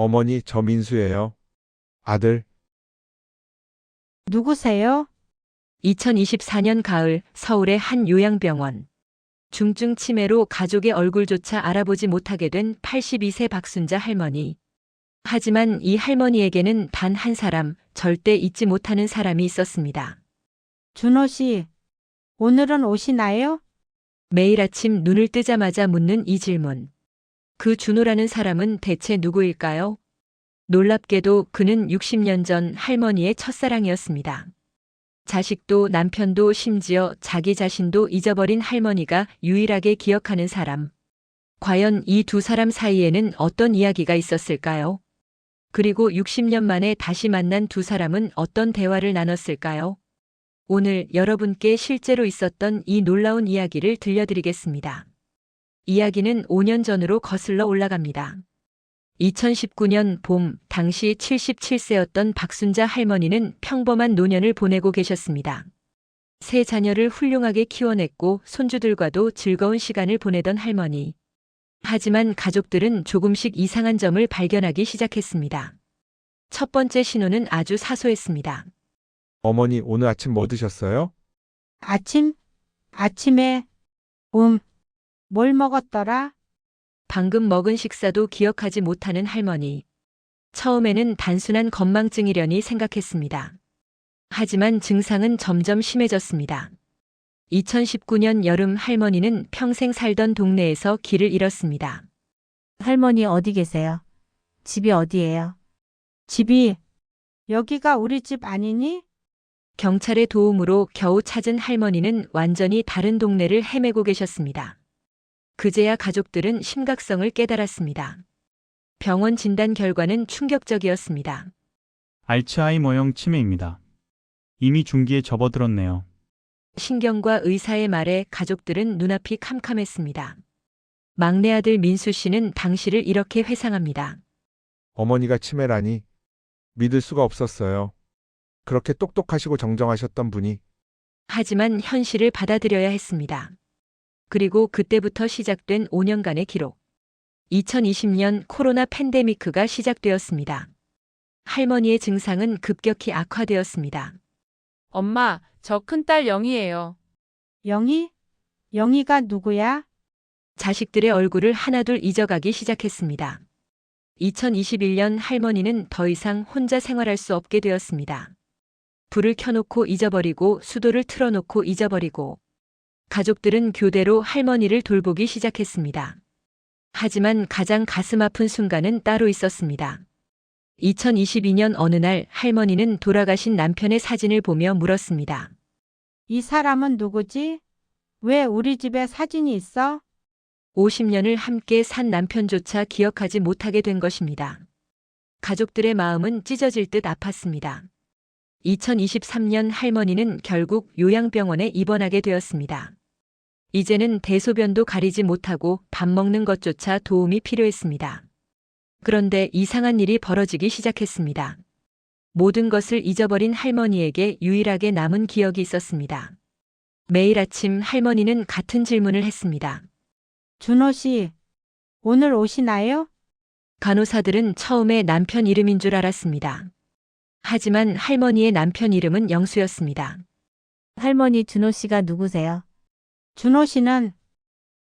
어머니, 저 민수예요. 아들, 누구세요? 2024년 가을 서울의 한 요양병원. 중증 치매로 가족의 얼굴조차 알아보지 못하게 된 82세 박순자 할머니. 하지만 이 할머니에게는 단 한 사람, 절대 잊지 못하는 사람이 있었습니다. 준호 씨, 오늘은 오시나요? 매일 아침 눈을 뜨자마자 묻는 이 질문. 그 준호라는 사람은 대체 누구일까요? 놀랍게도 그는 60년 전 할머니의 첫사랑이었습니다. 자식도 남편도 심지어 자기 자신도 잊어버린 할머니가 유일하게 기억하는 사람. 과연 이 두 사람 사이에는 어떤 이야기가 있었을까요? 그리고 60년 만에 다시 만난 두 사람은 어떤 대화를 나눴을까요? 오늘 여러분께 실제로 있었던 이 놀라운 이야기를 들려드리겠습니다. 이야기는 5년 전으로 거슬러 올라갑니다. 2019년 봄, 당시 77세였던 박순자 할머니는 평범한 노년을 보내고 계셨습니다. 세 자녀를 훌륭하게 키워냈고 손주들과도 즐거운 시간을 보내던 할머니. 하지만 가족들은 조금씩 이상한 점을 발견하기 시작했습니다. 첫 번째 신호는 아주 사소했습니다. 어머니, 오늘 아침 뭐 드셨어요? 아침에, 뭘 먹었더라? 방금 먹은 식사도 기억하지 못하는 할머니. 처음에는 단순한 건망증이려니 생각했습니다. 하지만 증상은 점점 심해졌습니다. 2019년 여름 할머니는 평생 살던 동네에서 길을 잃었습니다. 할머니 어디 계세요? 집이 어디예요? 집이, 여기가 우리 집 아니니? 경찰의 도움으로 겨우 찾은 할머니는 완전히 다른 동네를 헤매고 계셨습니다. 그제야 가족들은 심각성을 깨달았습니다. 병원 진단 결과는 충격적이었습니다. 알츠하이머형 치매입니다. 이미 중기에 접어들었네요. 신경과 의사의 말에 가족들은 눈앞이 캄캄했습니다. 막내 아들 민수 씨는 당시를 이렇게 회상합니다. 어머니가 치매라니 믿을 수가 없었어요. 그렇게 똑똑하시고 정정하셨던 분이 하지만 현실을 받아들여야 했습니다. 그리고 그때부터 시작된 5년간의 기록. 2020년 코로나 팬데미크가 시작되었습니다. 할머니의 증상은 급격히 악화되었습니다. 엄마, 저 큰딸 영희예요. 영희? 영희가 누구야? 자식들의 얼굴을 하나둘 잊어가기 시작했습니다. 2021년 할머니는 더 이상 혼자 생활할 수 없게 되었습니다. 불을 켜놓고 잊어버리고 수도를 틀어놓고 잊어버리고 가족들은 교대로 할머니를 돌보기 시작했습니다. 하지만 가장 가슴 아픈 순간은 따로 있었습니다. 2022년 어느 날 할머니는 돌아가신 남편의 사진을 보며 물었습니다. 이 사람은 누구지? 왜 우리 집에 사진이 있어? 50년을 함께 산 남편조차 기억하지 못하게 된 것입니다. 가족들의 마음은 찢어질 듯 아팠습니다. 2023년 할머니는 결국 요양병원에 입원하게 되었습니다. 이제는 대소변도 가리지 못하고 밥 먹는 것조차 도움이 필요했습니다. 그런데 이상한 일이 벌어지기 시작했습니다. 모든 것을 잊어버린 할머니에게 유일하게 남은 기억이 있었습니다. 매일 아침 할머니는 같은 질문을 했습니다. 준호 씨, 오늘 오시나요? 간호사들은 처음에 남편 이름인 줄 알았습니다. 하지만 할머니의 남편 이름은 영수였습니다. 할머니 준호 씨가 누구세요?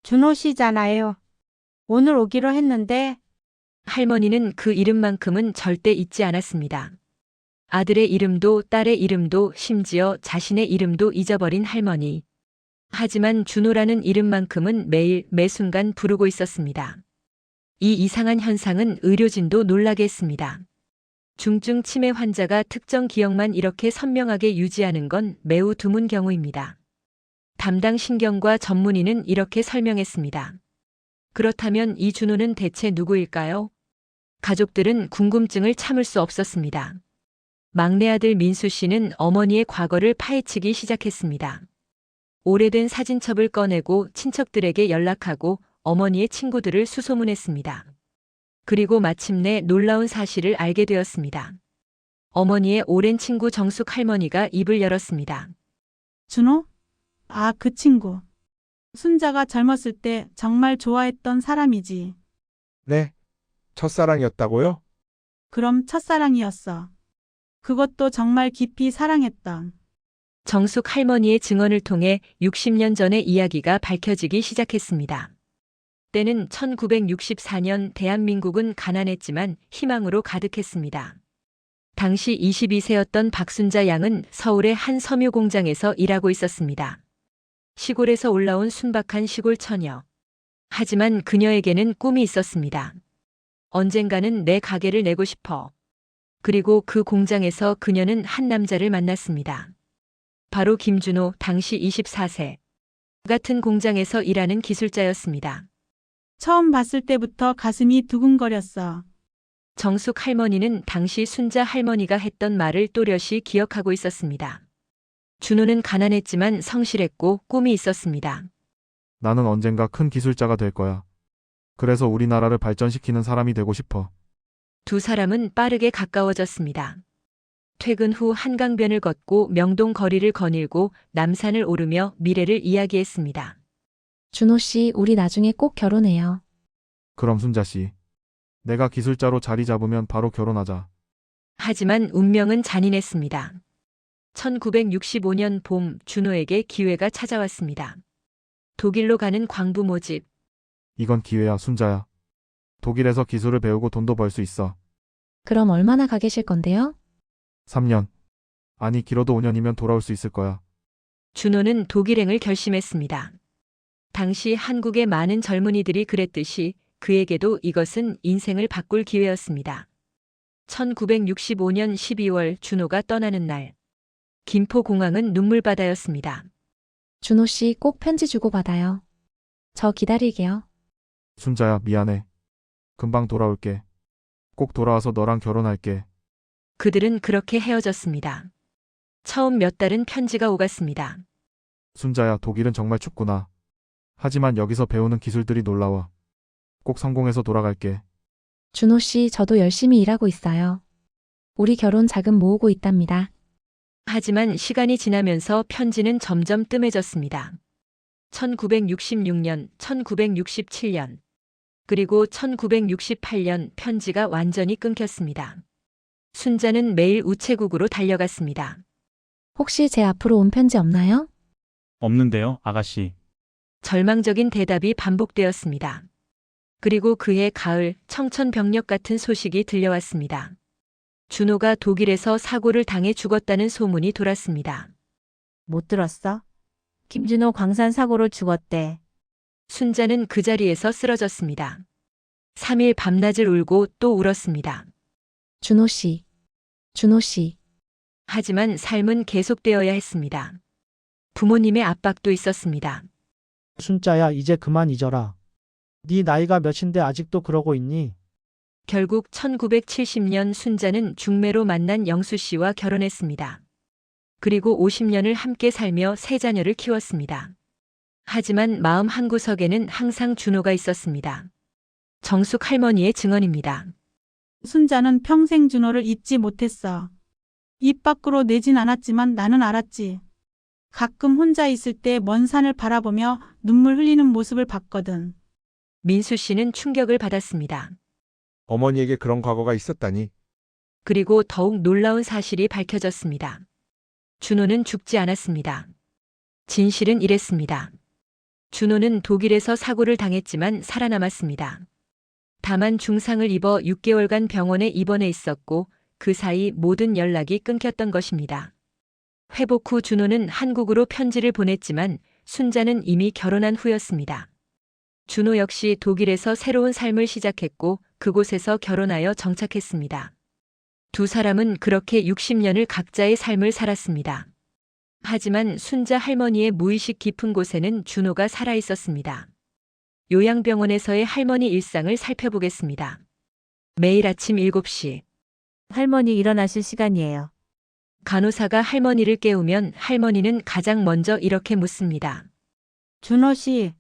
준호 씨잖아요. 오늘 오기로 했는데, 할머니는 그 이름만큼은 절대 잊지 않았습니다. 아들의 이름도 딸의 이름도 심지어 자신의 이름도 잊어버린 할머니. 하지만 준호라는 이름만큼은 매일 매순간 부르고 있었습니다. 이 이상한 현상은 의료진도 놀라게 했습니다. 중증 치매 환자가 특정 기억만 이렇게 선명하게 유지하는 건 매우 드문 경우입니다. 담당 신경과 전문의는 이렇게 설명했습니다. 그렇다면 이 준호는 대체 누구일까요? 가족들은 궁금증을 참을 수 없었습니다. 막내 아들 민수 씨는 어머니의 과거를 파헤치기 시작했습니다. 오래된 사진첩을 꺼내고 친척들에게 연락하고 어머니의 친구들을 수소문했습니다. 그리고 마침내 놀라운 사실을 알게 되었습니다. 어머니의 오랜 친구 정숙 할머니가 입을 열었습니다. 준호? 아, 그 친구. 순자가 젊었을 때 정말 좋아했던 사람이지. 네, 첫사랑이었다고요? 그럼 첫사랑이었어. 그것도 정말 깊이 사랑했던. 정숙 할머니의 증언을 통해 60년 전의 이야기가 밝혀지기 시작했습니다. 때는 1964년 대한민국은 가난했지만 희망으로 가득했습니다. 당시 22세였던 박순자 양은 서울의 한 섬유 공장에서 일하고 있었습니다. 시골에서 올라온 순박한 시골 처녀. 하지만 그녀에게는 꿈이 있었습니다. 언젠가는 내 가게를 내고 싶어. 그리고 그 공장에서 그녀는 한 남자를 만났습니다. 바로 김준호, 당시 24세. 같은 공장에서 일하는 기술자였습니다. 처음 봤을 때부터 가슴이 두근거렸어. 정숙 할머니는 당시 순자 할머니가 했던 말을 또렷이 기억하고 있었습니다. 준호는 가난했지만 성실했고 꿈이 있었습니다. 나는 언젠가 큰 기술자가 될 거야. 그래서 우리나라를 발전시키는 사람이 되고 싶어. 두 사람은 빠르게 가까워졌습니다. 퇴근 후 한강변을 걷고 명동 거리를 거닐고 남산을 오르며 미래를 이야기했습니다. 준호 씨, 우리 나중에 꼭 결혼해요. 그럼 순자 씨. 내가 기술자로 자리 잡으면 바로 결혼하자. 하지만 운명은 잔인했습니다. 1965년 봄 준호에게 기회가 찾아왔습니다. 독일로 가는 광부 모집. 이건 기회야, 순자야. 독일에서 기술을 배우고 돈도 벌 수 있어. 그럼 얼마나 가 계실 건데요? 3년. 아니, 길어도 5년이면 돌아올 수 있을 거야. 준호는 독일행을 결심했습니다. 당시 한국의 많은 젊은이들이 그랬듯이 그에게도 이것은 인생을 바꿀 기회였습니다. 1965년 12월 준호가 떠나는 날. 김포공항은 눈물바다였습니다. 준호 씨, 꼭 편지 주고받아요. 저 기다릴게요. 순자야, 미안해. 금방 돌아올게. 꼭 돌아와서 너랑 결혼할게. 그들은 그렇게 헤어졌습니다. 처음 몇 달은 편지가 오갔습니다. 순자야, 독일은 정말 춥구나. 하지만 여기서 배우는 기술들이 놀라워. 꼭 성공해서 돌아갈게. 준호 씨, 저도 열심히 일하고 있어요. 우리 결혼 자금 모으고 있답니다. 하지만 시간이 지나면서 편지는 점점 뜸해졌습니다. 1966년, 1967년, 그리고 1968년 편지가 완전히 끊겼습니다. 순자는 매일 우체국으로 달려갔습니다. 혹시 제 앞으로 온 편지 없나요? 없는데요, 아가씨. 절망적인 대답이 반복되었습니다. 그리고 그해 가을 청천벽력 같은 소식이 들려왔습니다. 준호가 독일에서 사고를 당해 죽었다는 소문이 돌았습니다. 못 들었어? 김준호 광산 사고로 죽었대. 순자는 그 자리에서 쓰러졌습니다. 3일 밤낮을 울고 또 울었습니다. 준호 씨. 준호 씨. 하지만 삶은 계속되어야 했습니다. 부모님의 압박도 있었습니다. 순자야, 이제 그만 잊어라. 네 나이가 몇인데 아직도 그러고 있니? 결국 1970년 순자는 중매로 만난 영수 씨와 결혼했습니다. 그리고 50년을 함께 살며 세 자녀를 키웠습니다. 하지만 마음 한구석에는 항상 준호가 있었습니다. 정숙 할머니의 증언입니다. 순자는 평생 준호를 잊지 못했어. 입 밖으로 내진 않았지만 나는 알았지. 가끔 혼자 있을 때 먼 산을 바라보며 눈물 흘리는 모습을 봤거든. 민수 씨는 충격을 받았습니다. 어머니에게 그런 과거가 있었다니. 그리고 더욱 놀라운 사실이 밝혀졌습니다. 준호는 죽지 않았습니다. 진실은 이랬습니다. 준호는 독일에서 사고를 당했지만 살아남았습니다. 다만 중상을 입어 6개월간 병원에 입원해 있었고 그 사이 모든 연락이 끊겼던 것입니다. 회복 후 준호는 한국으로 편지를 보냈지만 순자는 이미 결혼한 후였습니다. 준호 역시 독일에서 새로운 삶을 시작했고 그곳에서 결혼하여 정착했습니다. 두 사람은 그렇게 60년을 각자의 삶을 살았습니다. 하지만 순자 할머니의 무의식 깊은 곳에는 준호가 살아 있었습니다. 요양병원에서의 할머니 일상을 살펴보겠습니다. 매일 아침 7시 할머니 일어나실 시간이에요. 간호사가 할머니를 깨우면 할머니는 가장 먼저 이렇게 묻습니다. 준호 씨,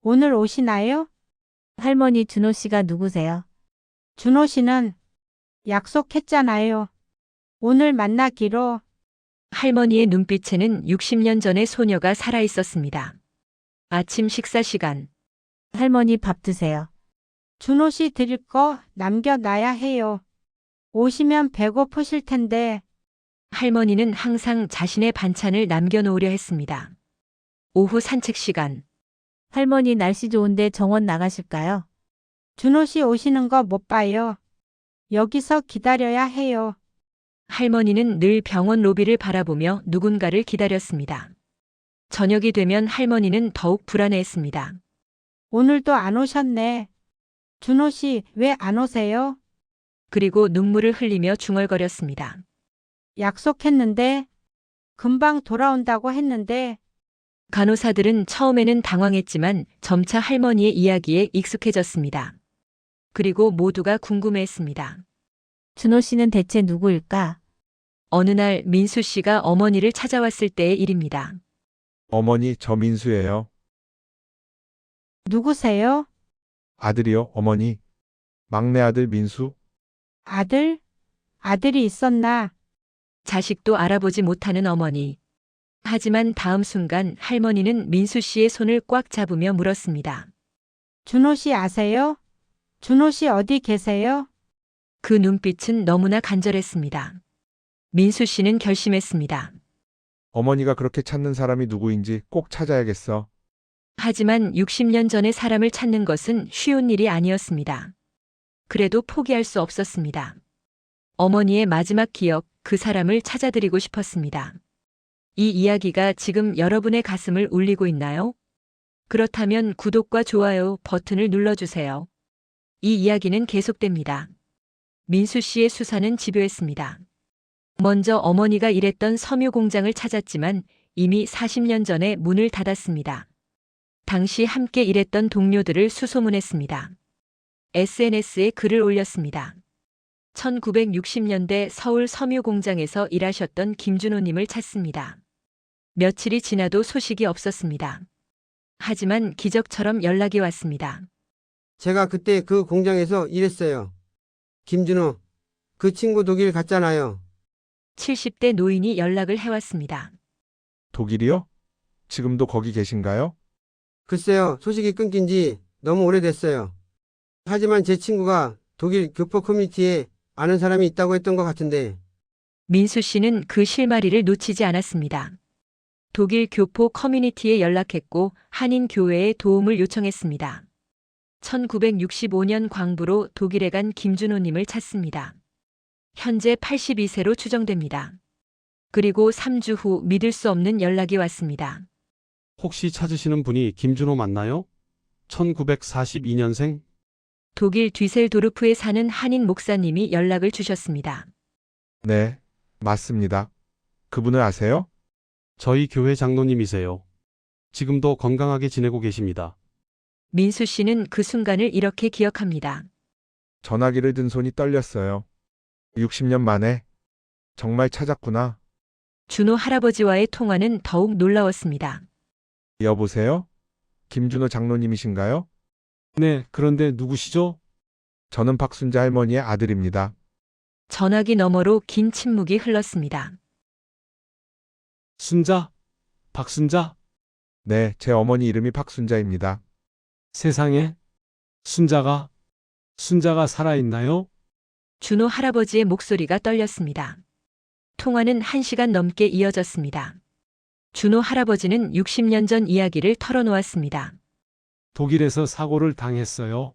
오늘 오시나요? 할머니, 준호 씨가 누구세요? 준호 씨는 약속했잖아요. 오늘 만나기로. 할머니의 눈빛에는 60년 전의 소녀가 살아 있었습니다. 아침 식사 시간. 할머니 밥 드세요. 준호 씨 드릴 거 남겨놔야 해요. 오시면 배고프실 텐데. 할머니는 항상 자신의 반찬을 남겨놓으려 했습니다. 오후 산책 시간. 할머니 날씨 좋은데 정원 나가실까요? 준호 씨 오시는 거 못 봐요. 여기서 기다려야 해요. 할머니는 늘 병원 로비를 바라보며 누군가를 기다렸습니다. 저녁이 되면 할머니는 더욱 불안해했습니다. 오늘도 안 오셨네. 준호 씨 왜 안 오세요? 그리고 눈물을 흘리며 중얼거렸습니다. 약속했는데. 금방 돌아온다고 했는데. 간호사들은 처음에는 당황했지만 점차 할머니의 이야기에 익숙해졌습니다. 그리고 모두가 궁금해했습니다. 준호 씨는 대체 누구일까? 어느 날 민수 씨가 어머니를 찾아왔을 때의 일입니다. 어머니, 저 민수예요. 누구세요? 아들이요, 어머니. 막내 아들 민수. 아들? 아들이 있었나? 자식도 알아보지 못하는 어머니. 하지만 다음 순간 할머니는 민수 씨의 손을 꽉 잡으며 물었습니다. 준호 씨 아세요? 준호 씨 어디 계세요? 그 눈빛은 너무나 간절했습니다. 민수 씨는 결심했습니다. 어머니가 그렇게 찾는 사람이 누구인지 꼭 찾아야겠어. 하지만 60년 전의 사람을 찾는 것은 쉬운 일이 아니었습니다. 그래도 포기할 수 없었습니다. 어머니의 마지막 기억, 그 사람을 찾아드리고 싶었습니다. 이 이야기가 지금 여러분의 가슴을 울리고 있나요? 그렇다면 구독과 좋아요 버튼을 눌러주세요. 이 이야기는 계속됩니다. 민수 씨의 수사는 집요했습니다. 먼저 어머니가 일했던 섬유 공장을 찾았지만 이미 40년 전에 문을 닫았습니다. 당시 함께 일했던 동료들을 수소문했습니다. SNS에 글을 올렸습니다. 1960년대 서울 섬유 공장에서 일하셨던 김준호님을 찾습니다. 며칠이 지나도 소식이 없었습니다. 하지만 기적처럼 연락이 왔습니다. 제가 그때 그 공장에서 일했어요. 김준호, 그 친구 독일 갔잖아요. 70대 노인이 연락을 해왔습니다. 독일이요? 지금도 거기 계신가요? 글쎄요, 소식이 끊긴 지 너무 오래됐어요. 하지만 제 친구가 독일 교포 커뮤니티에 아는 사람이 있다고 했던 것 같은데. 민수 씨는 그 실마리를 놓치지 않았습니다. 독일 교포 커뮤니티에 연락했고 한인 교회에 도움을 요청했습니다. 1965년 광부로 독일에 간 김준호님을 찾습니다. 현재 82세로 추정됩니다. 그리고 3주 후 믿을 수 없는 연락이 왔습니다. 혹시 찾으시는 분이 김준호 맞나요? 1942년생? 독일 뒤셀도르프에 사는 한인 목사님이 연락을 주셨습니다. 네, 맞습니다. 그분을 아세요? 저희 교회 장로님이세요. 지금도 건강하게 지내고 계십니다. 민수 씨는 그 순간을 이렇게 기억합니다. 전화기를 든 손이 떨렸어요. 60년 만에. 정말 찾았구나. 준호 할아버지와의 통화는 더욱 놀라웠습니다. 여보세요? 김준호 장로님이신가요? 네, 그런데 누구시죠? 저는 박순자 할머니의 아들입니다. 전화기 너머로 긴 침묵이 흘렀습니다. 순자? 박순자? 네, 제 어머니 이름이 박순자입니다. 세상에? 순자가 살아있나요? 준호 할아버지의 목소리가 떨렸습니다. 통화는 1시간 넘게 이어졌습니다. 준호 할아버지는 60년 전 이야기를 털어놓았습니다. 독일에서 사고를 당했어요.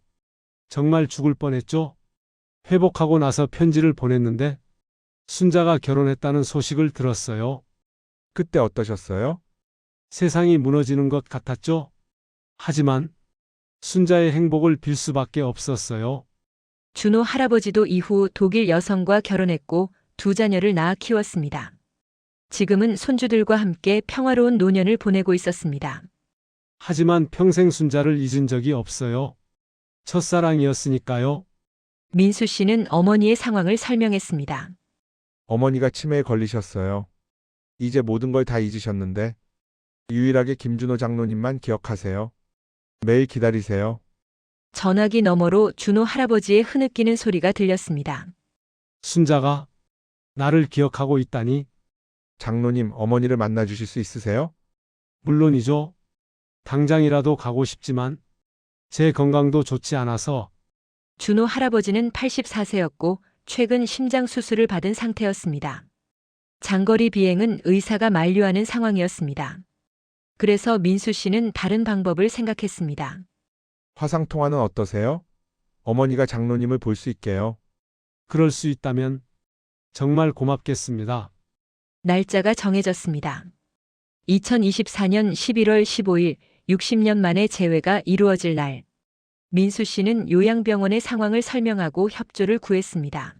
정말 죽을 뻔했죠? 회복하고 나서 편지를 보냈는데 순자가 결혼했다는 소식을 들었어요. 그때 어떠셨어요? 세상이 무너지는 것 같았죠? 하지만 순자의 행복을 빌 수밖에 없었어요. 준호 할아버지도 이후 독일 여성과 결혼했고 2자녀를 낳아 키웠습니다. 지금은 손주들과 함께 평화로운 노년을 보내고 있었습니다. 하지만 평생 순자를 잊은 적이 없어요. 첫사랑이었으니까요. 민수 씨는 어머니의 상황을 설명했습니다. 어머니가 치매에 걸리셨어요. 이제 모든 걸 다 잊으셨는데 유일하게 김준호 장로님만 기억하세요. 매일 기다리세요. 전화기 너머로 준호 할아버지의 흐느끼는 소리가 들렸습니다. 순자가 나를 기억하고 있다니. 장로님, 어머니를 만나 주실 수 있으세요? 물론이죠. 당장이라도 가고 싶지만 제 건강도 좋지 않아서. 준호 할아버지는 84세였고 최근 심장 수술을 받은 상태였습니다. 장거리 비행은 의사가 만류하는 상황이었습니다. 그래서 민수 씨는 다른 방법을 생각했습니다. 화상 통화는 어떠세요? 어머니가 장로님을 볼 수 있게요. 그럴 수 있다면 정말 고맙겠습니다. 날짜가 정해졌습니다. 2024년 11월 15일 60년 만에 재회가 이루어질 날. 민수 씨는 요양병원의 상황을 설명하고 협조를 구했습니다.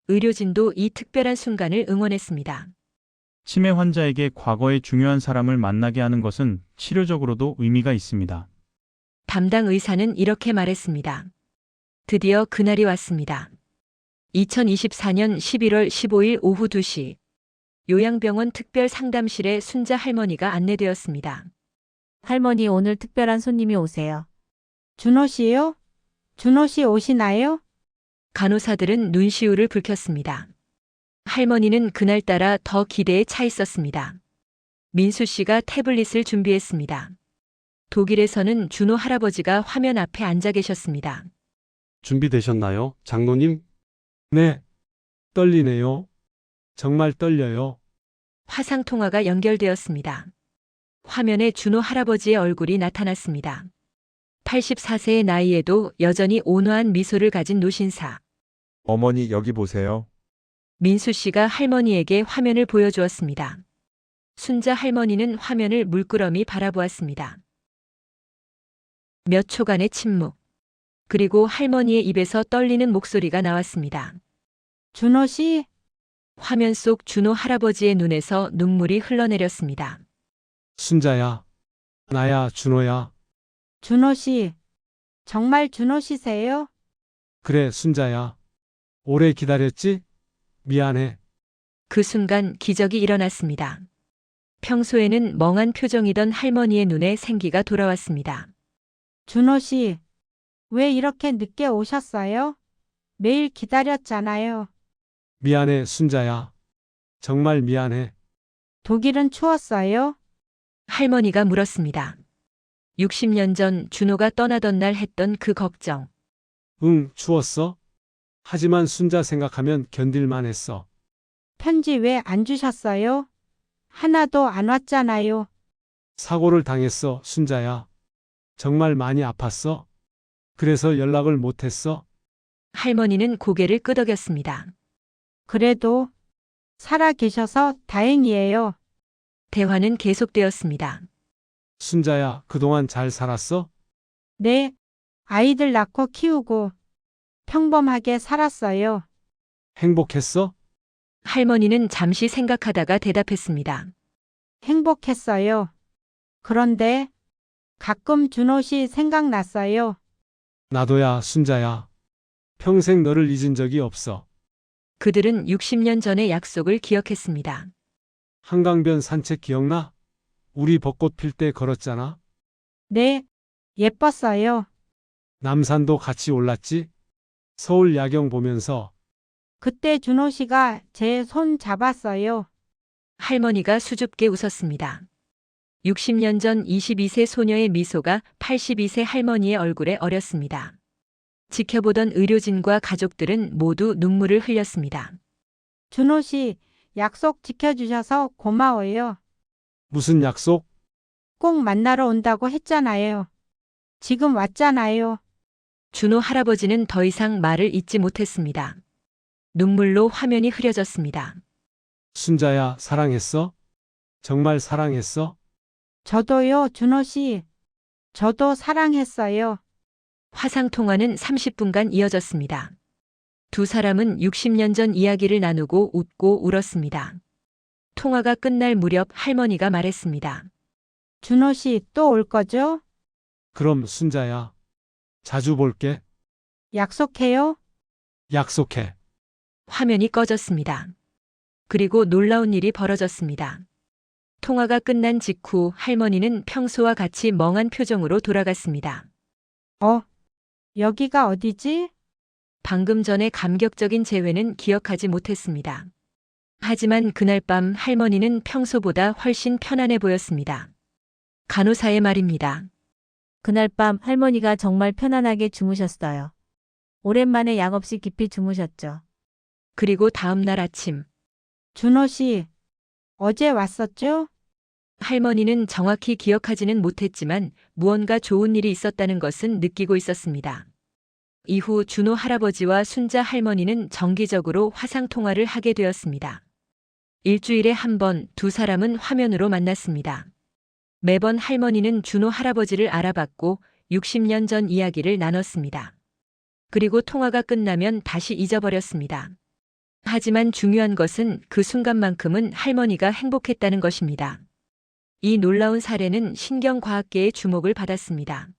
의료진도 이 특별한 순간을 응원했습니다. 치매 환자에게 과거의 중요한 사람을 만나게 하는 것은 치료적으로도 의미가 있습니다. 담당 의사는 이렇게 말했습니다. 드디어 그날이 왔습니다. 2024년 11월 15일 오후 2시 요양병원 특별 상담실에 순자 할머니가 안내되었습니다. 할머니 오늘 특별한 손님이 오세요. 준호 씨요? 준호 씨 오시나요? 간호사들은 눈시울을 붉혔습니다. 할머니는 그날따라 더 기대에 차 있었습니다. 민수 씨가 태블릿을 준비했습니다. 독일에서는 준호 할아버지가 화면 앞에 앉아 계셨습니다. 준비되셨나요, 장로님? 네. 떨리네요. 정말 떨려요. 화상 통화가 연결되었습니다. 화면에 준호 할아버지의 얼굴이 나타났습니다. 84세의 나이에도 여전히 온화한 미소를 가진 노신사. 어머니 여기 보세요. 민수 씨가 할머니에게 화면을 보여주었습니다. 순자 할머니는 화면을 물끄러미 바라보았습니다. 몇 초간의 침묵. 그리고 할머니의 입에서 떨리는 목소리가 나왔습니다. 준호 씨? 화면 속 준호 할아버지의 눈에서 눈물이 흘러내렸습니다. 순자야. 나야, 준호야. 준호 씨. 정말 준호 씨세요? 그래, 순자야. 오래 기다렸지? 미안해. 그 순간 기적이 일어났습니다. 평소에는 멍한 표정이던 할머니의 눈에 생기가 돌아왔습니다. 준호 씨. 왜 이렇게 늦게 오셨어요? 매일 기다렸잖아요. 미안해, 순자야. 정말 미안해. 독일은 추웠어요? 할머니가 물었습니다. 60년 전 준호가 떠나던 날 했던 그 걱정. 응, 추웠어? 하지만 순자 생각하면 견딜만 했어. 편지 왜 안 주셨어요? 하나도 안 왔잖아요. 사고를 당했어, 순자야. 정말 많이 아팠어? 그래서 연락을 못했어? 할머니는 고개를 끄덕였습니다. 그래도 살아 계셔서 다행이에요. 대화는 계속되었습니다. 순자야, 그동안 잘 살았어? 네, 아이들 낳고 키우고 평범하게 살았어요. 행복했어? 할머니는 잠시 생각하다가 대답했습니다. 행복했어요. 그런데 가끔 준호 씨 생각났어요. 나도야, 순자야. 평생 너를 잊은 적이 없어. 그들은 60년 전의 약속을 기억했습니다. 한강변 산책 기억나? 우리 벚꽃 필 때 걸었잖아. 네, 예뻤어요. 남산도 같이 올랐지? 서울 야경 보면서. 그때 준호 씨가 제 손 잡았어요. 할머니가 수줍게 웃었습니다. 60년 전 22세 소녀의 미소가 82세 할머니의 얼굴에 어렸습니다. 지켜보던 의료진과 가족들은 모두 눈물을 흘렸습니다. 준호 씨, 약속 지켜주셔서 고마워요. 무슨 약속? 꼭 만나러 온다고 했잖아요. 지금 왔잖아요. 준호 할아버지는 더 이상 말을 잇지 못했습니다. 눈물로 화면이 흐려졌습니다. 순자야, 사랑했어? 정말 사랑했어? 저도요, 준호 씨. 저도 사랑했어요. 화상 통화는 30분간 이어졌습니다. 두 사람은 60년 전 이야기를 나누고 웃고 울었습니다. 통화가 끝날 무렵 할머니가 말했습니다. 준호 씨 또 올 거죠? 그럼 순자야. 자주 볼게. 약속해요? 약속해. 화면이 꺼졌습니다. 그리고 놀라운 일이 벌어졌습니다. 통화가 끝난 직후 할머니는 평소와 같이 멍한 표정으로 돌아갔습니다. 여기가 어디지? 방금 전의 감격적인 재회는 기억하지 못했습니다. 하지만 그날 밤 할머니는 평소보다 훨씬 편안해 보였습니다. 간호사의 말입니다. 그날 밤 할머니가 정말 편안하게 주무셨어요. 오랜만에 약 없이 깊이 주무셨죠. 그리고 다음 날 아침, 준호 씨, 어제 왔었죠? 할머니는 정확히 기억하지는 못했지만 무언가 좋은 일이 있었다는 것은 느끼고 있었습니다. 이후 준호 할아버지와 순자 할머니는 정기적으로 화상통화를 하게 되었습니다. 일주일에 한 번 두 사람은 화면으로 만났습니다. 매번 할머니는 준호 할아버지를 알아봤고 60년 전 이야기를 나눴습니다. 그리고 통화가 끝나면 다시 잊어버렸습니다. 하지만 중요한 것은 그 순간만큼은 할머니가 행복했다는 것입니다. 이 놀라운 사례는 신경과학계의 주목을 받았습니다.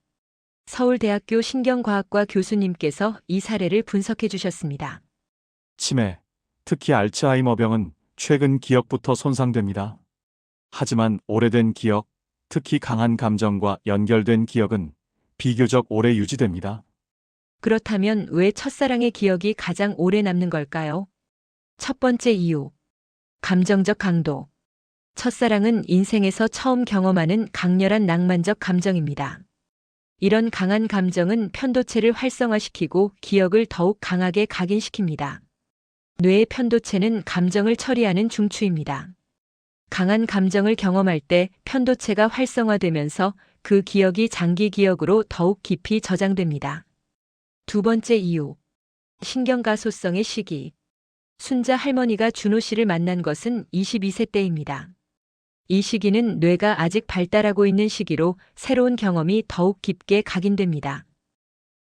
서울대학교 신경과학과 교수님께서 이 사례를 분석해 주셨습니다. 치매, 특히 알츠하이머병은 최근 기억부터 손상됩니다. 하지만 오래된 기억, 특히 강한 감정과 연결된 기억은 비교적 오래 유지됩니다. 그렇다면 왜 첫사랑의 기억이 가장 오래 남는 걸까요? 첫 번째 이유. 감정적 강도. 첫사랑은 인생에서 처음 경험하는 강렬한 낭만적 감정입니다. 이런 강한 감정은 편도체를 활성화시키고 기억을 더욱 강하게 각인시킵니다. 뇌의 편도체는 감정을 처리하는 중추입니다. 강한 감정을 경험할 때 편도체가 활성화되면서 그 기억이 장기 기억으로 더욱 깊이 저장됩니다. 두 번째 이유. 신경가소성의 시기. 순자 할머니가 준호 씨를 만난 것은 22세 때입니다. 이 시기는 뇌가 아직 발달하고 있는 시기로 새로운 경험이 더욱 깊게 각인됩니다.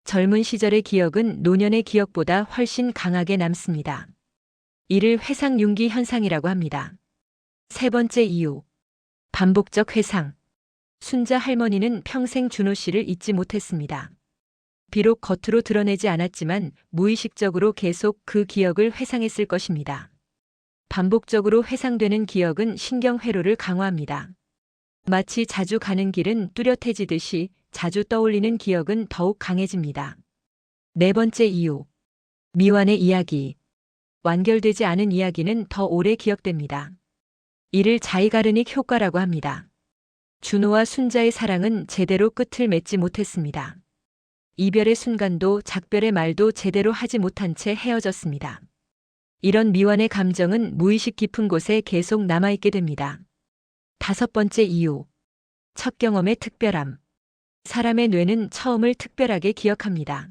젊은 시절의 기억은 노년의 기억보다 훨씬 강하게 남습니다. 이를 회상융기 현상이라고 합니다. 세 번째 이유. 반복적 회상. 순자 할머니는 평생 준호 씨를 잊지 못했습니다. 비록 겉으로 드러내지 않았지만 무의식적으로 계속 그 기억을 회상했을 것입니다. 반복적으로 회상되는 기억은 신경회로를 강화합니다. 마치 자주 가는 길은 뚜렷해지듯이 자주 떠올리는 기억은 더욱 강해집니다. 네 번째 이유. 미완의 이야기. 완결되지 않은 이야기는 더 오래 기억됩니다. 이를 자이가르닉 효과라고 합니다. 준호와 순자의 사랑은 제대로 끝을 맺지 못했습니다. 이별의 순간도 작별의 말도 제대로 하지 못한 채 헤어졌습니다. 이런 미완의 감정은 무의식 깊은 곳에 계속 남아있게 됩니다. 다섯 번째 이유. 첫 경험의 특별함. 사람의 뇌는 처음을 특별하게 기억합니다.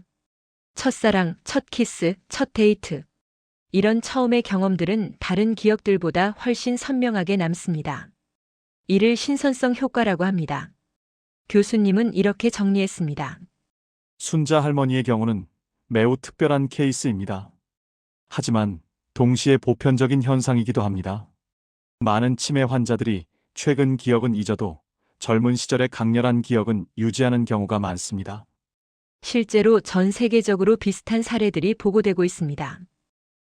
첫사랑, 첫 키스, 첫 데이트. 이런 처음의 경험들은 다른 기억들보다 훨씬 선명하게 남습니다. 이를 신선성 효과라고 합니다. 교수님은 이렇게 정리했습니다. 순자 할머니의 경우는 매우 특별한 케이스입니다. 하지만 동시에 보편적인 현상이기도 합니다. 많은 치매 환자들이 최근 기억은 잊어도 젊은 시절의 강렬한 기억은 유지하는 경우가 많습니다. 실제로 전 세계적으로 비슷한 사례들이 보고되고 있습니다.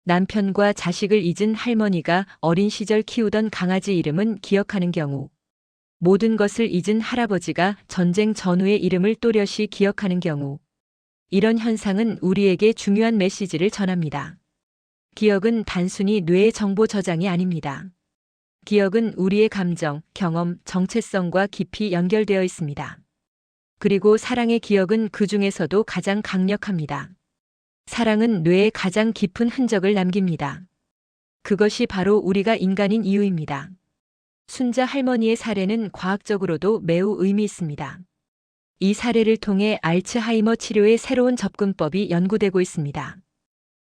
남편과 자식을 잊은 할머니가 어린 시절 키우던 강아지 이름은 기억하는 경우, 모든 것을 잊은 할아버지가 전쟁 전후의 이름을 또렷이 기억하는 경우, 이런 현상은 우리에게 중요한 메시지를 전합니다. 기억은 단순히 뇌의 정보 저장이 아닙니다. 기억은 우리의 감정, 경험, 정체성과 깊이 연결되어 있습니다. 그리고 사랑의 기억은 그 중에서도 가장 강력합니다. 사랑은 뇌에 가장 깊은 흔적을 남깁니다. 그것이 바로 우리가 인간인 이유입니다. 순자 할머니의 사례는 과학적으로도 매우 의미 있습니다. 이 사례를 통해 알츠하이머 치료의 새로운 접근법이 연구되고 있습니다.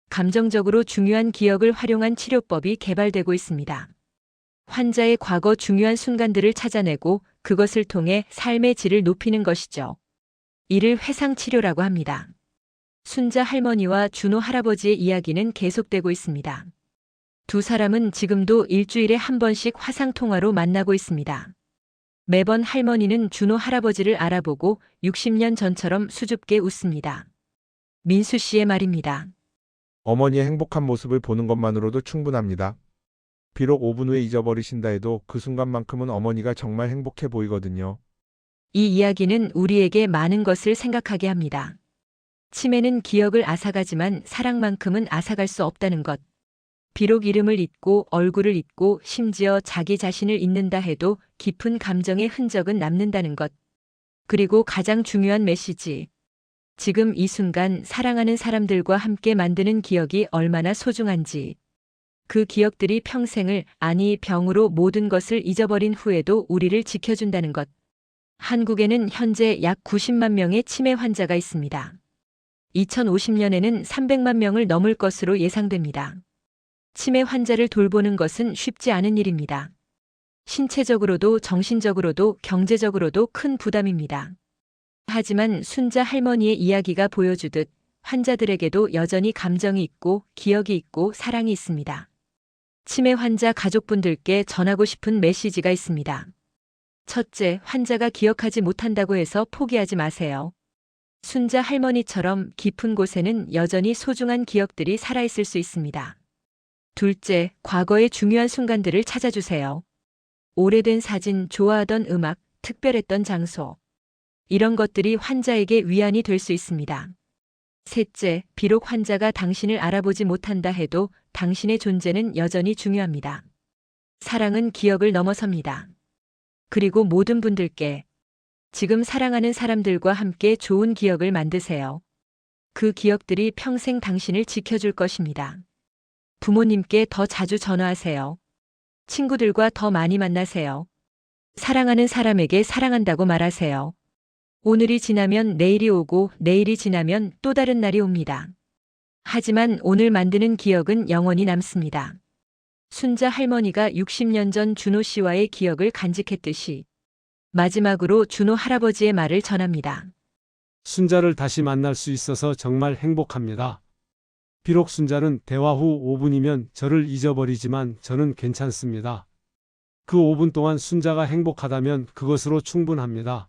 감정적으로 중요한 기억을 활용한 치료법이 개발되고 있습니다. 환자의 과거 중요한 순간들을 찾아내고 그것을 통해 삶의 질을 높이는 것이죠. 이를 회상치료라고 합니다. 순자 할머니와 준호 할아버지의 이야기는 계속되고 있습니다. 두 사람은 지금도 일주일에 한 번씩 화상통화로 만나고 있습니다. 매번 할머니는 준호 할아버지를 알아보고 60년 전처럼 수줍게 웃습니다. 민수 씨의 말입니다. 어머니의 행복한 모습을 보는 것만으로도 충분합니다. 비록 5분 후에 잊어버리신다 해도 그 순간만큼은 어머니가 정말 행복해 보이거든요. 이 이야기는 우리에게 많은 것을 생각하게 합니다. 치매는 기억을 앗아가지만 사랑만큼은 앗아갈 수 없다는 것. 비록 이름을 잊고 얼굴을 잊고 심지어 자기 자신을 잊는다 해도 깊은 감정의 흔적은 남는다는 것. 그리고 가장 중요한 메시지. 지금 이 순간 사랑하는 사람들과 함께 만드는 기억이 얼마나 소중한지, 그 기억들이 평생을, 아니 병으로 모든 것을 잊어버린 후에도 우리를 지켜준다는 것. 한국에는 현재 약 90만 명의 치매 환자가 있습니다. 2050년에는 300만 명을 넘을 것으로 예상됩니다. 치매 환자를 돌보는 것은 쉽지 않은 일입니다. 신체적으로도 정신적으로도 경제적으로도 큰 부담입니다. 하지만 순자 할머니의 이야기가 보여주듯 환자들에게도 여전히 감정이 있고 기억이 있고 사랑이 있습니다. 치매 환자 가족분들께 전하고 싶은 메시지가 있습니다. 첫째, 환자가 기억하지 못한다고 해서 포기하지 마세요. 순자 할머니처럼 깊은 곳에는 여전히 소중한 기억들이 살아있을 수 있습니다. 둘째, 과거의 중요한 순간들을 찾아주세요. 오래된 사진, 좋아하던 음악, 특별했던 장소. 이런 것들이 환자에게 위안이 될 수 있습니다. 셋째, 비록 환자가 당신을 알아보지 못한다 해도 당신의 존재는 여전히 중요합니다. 사랑은 기억을 넘어섭니다. 그리고 모든 분들께 지금 사랑하는 사람들과 함께 좋은 기억을 만드세요. 그 기억들이 평생 당신을 지켜줄 것입니다. 부모님께 더 자주 전화하세요. 친구들과 더 많이 만나세요. 사랑하는 사람에게 사랑한다고 말하세요. 오늘이 지나면 내일이 오고 내일이 지나면 또 다른 날이 옵니다. 하지만 오늘 만드는 기억은 영원히 남습니다. 순자 할머니가 60년 전 준호 씨와의 기억을 간직했듯이 마지막으로 준호 할아버지의 말을 전합니다. 순자를 다시 만날 수 있어서 정말 행복합니다. 비록 순자는 대화 후 5분이면 저를 잊어버리지만 저는 괜찮습니다. 그 5분 동안 순자가 행복하다면 그것으로 충분합니다.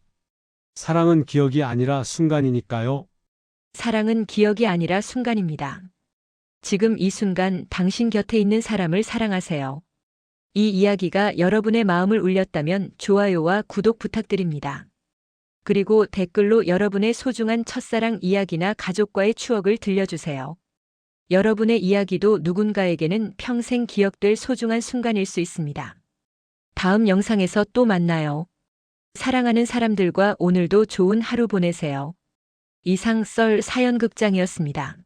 사랑은 기억이 아니라 순간이니까요. 사랑은 기억이 아니라 순간입니다. 지금 이 순간 당신 곁에 있는 사람을 사랑하세요. 이 이야기가 여러분의 마음을 울렸다면 좋아요와 구독 부탁드립니다. 그리고 댓글로 여러분의 소중한 첫사랑 이야기나 가족과의 추억을 들려주세요. 여러분의 이야기도 누군가에게는 평생 기억될 소중한 순간일 수 있습니다. 다음 영상에서 또 만나요. 사랑하는 사람들과 오늘도 좋은 하루 보내세요. 이상 썰 사연극장이었습니다.